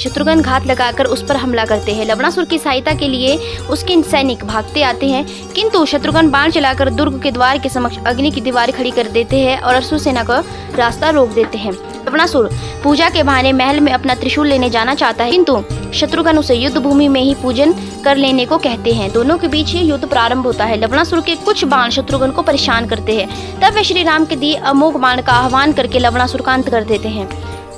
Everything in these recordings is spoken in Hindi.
शत्रुघ्न घात लगाकर उस पर हमला करते हैं। लवणासुर की सहायता के लिए उसके सैनिक भागते आते हैं, किंतु शत्रुघ्न बाण चलाकर दुर्ग के द्वार के समक्ष अग्नि की दीवार खड़ी कर देते हैं और असुर सेना का रास्ता रोक देते हैं। लवणासुर पूजा के बहाने महल में अपना त्रिशूल लेने जाना चाहता है, किंतु शत्रुघ्न उसे युद्ध भूमि में ही पूजन कर लेने को कहते हैं। दोनों के बीच ये युद्ध प्रारंभ होता है। लवणासुर के कुछ बाण शत्रुघ्न को परेशान करते हैं, तब वे श्री राम के दिए अमोघ बाण का आह्वान करके लवणासुर का अंत कर देते हैं।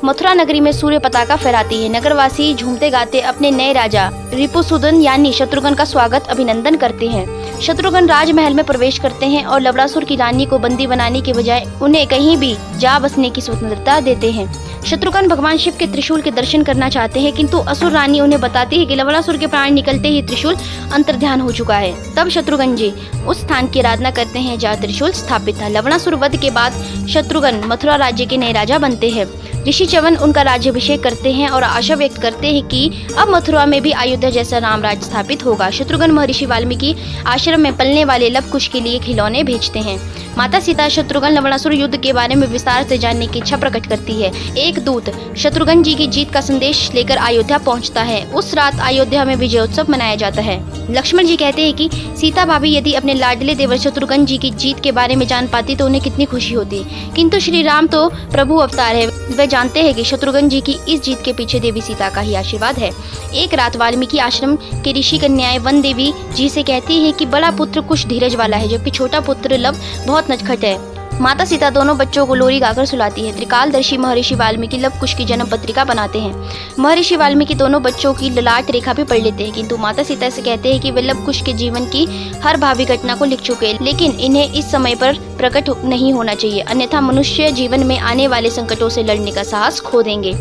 मथुरा नगरी में सूर्य पताका फहराती है। नगरवासी झूमते गाते अपने नए राजा रिपुसूदन यानी शत्रुघ्न का स्वागत अभिनंदन करते हैं। शत्रुघ्न राजमहल में प्रवेश करते हैं और लवणासुर की रानी को बंदी बनाने के बजाय उन्हें कहीं भी जा बसने की स्वतंत्रता देते हैं। शत्रुघ्न भगवान शिव के त्रिशूल के दर्शन करना चाहते हैं, किंतु असुर रानी उन्हें बताती है कि लवणासुर के प्राण निकलते ही त्रिशूल अंतर्ध्यान हो चुका है। तब शत्रुघ्न जी उस स्थान की आराधना करते हैं जहाँ त्रिशूल स्थापित था। लवणासुर वध के बाद शत्रुघ्न मथुरा राज्य के नए राजा बनते हैं। ऋषि च्यवन उनका राज्याभिषेक करते हैं और आशा व्यक्त करते हैं कि अब मथुरा में भी अयोध्या जैसा राम राज्य स्थापित होगा। शत्रुघ्न महर्षि वाल्मीकि आश्रम में पलने वाले लव कुश के लिए खिलौने भेजते हैं। माता सीता शत्रुघ्न लवणासुर युद्ध के बारे में विस्तार से जानने की इच्छा प्रकट करती है। एक दूत शत्रुघ्न जी की जीत का संदेश लेकर अयोध्या पहुंचता है। उस रात अयोध्या में विजयोत्सव मनाया जाता है। लक्ष्मण जी कहते हैं कि सीता भाभी यदि अपने लाडले देवर शत्रुघ्न जी की जीत के बारे में जान पाती तो उन्हें कितनी खुशी होती, किंतु श्री राम तो प्रभु अवतार है, वे जानते हैं कि शत्रुघ्न जी की इस जीत के पीछे देवी सीता का ही आशीर्वाद है। एक रात वाल्मीकि आश्रम के ऋषि कन्याएं वन देवी जी से कहती है कि बड़ा पुत्र कुछ धीरज वाला है, जबकि छोटा पुत्र लव बहुत नटखट है। माता सीता दोनों बच्चों को लोरी गाकर सुलाती है। त्रिकालदर्शी महर्षि वाल्मीकि लव कुश की जन्म पत्रिका बनाते हैं। महर्षि वाल्मीकि दोनों बच्चों की ललाट रेखा भी पढ़ लेते हैं, किंतु माता सीता से कहते हैं कि वे लव कुश के जीवन की हर भावी घटना को लिख चुके हैं, लेकिन इन्हें इस समय पर प्रकट नहीं होना चाहिए, अन्यथा मनुष्य जीवन में आने वाले संकटों से लड़ने का साहस खो देंगे।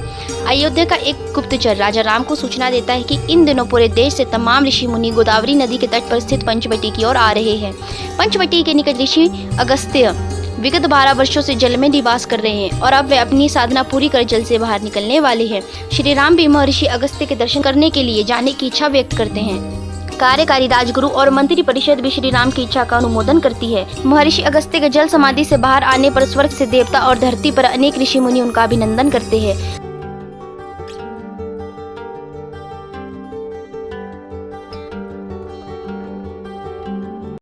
अयोध्या का एक गुप्तचर राजा राम को सूचना देता है कि इन दिनों पूरे देश से तमाम ऋषि मुनि गोदावरी नदी के तट पर स्थित पंचवटी की ओर आ रहे हैं। पंचवटी के निकट ऋषि अगस्त्य विगत 12 वर्षों से जल में निवास कर रहे हैं और अब वे अपनी साधना पूरी कर जल से बाहर निकलने वाले हैं। श्री राम भी महर्षि अगस्त्य के दर्शन करने के लिए जाने की इच्छा व्यक्त करते हैं। कार्यकारी राजगुरु और मंत्री परिषद भी श्री राम की इच्छा का अनुमोदन करती है। महर्षि अगस्त्य के जल समाधि से बाहर आने पर स्वर्ग से देवता और धरती पर अनेक ऋषि मुनि उनका अभिनंदन करते हैं।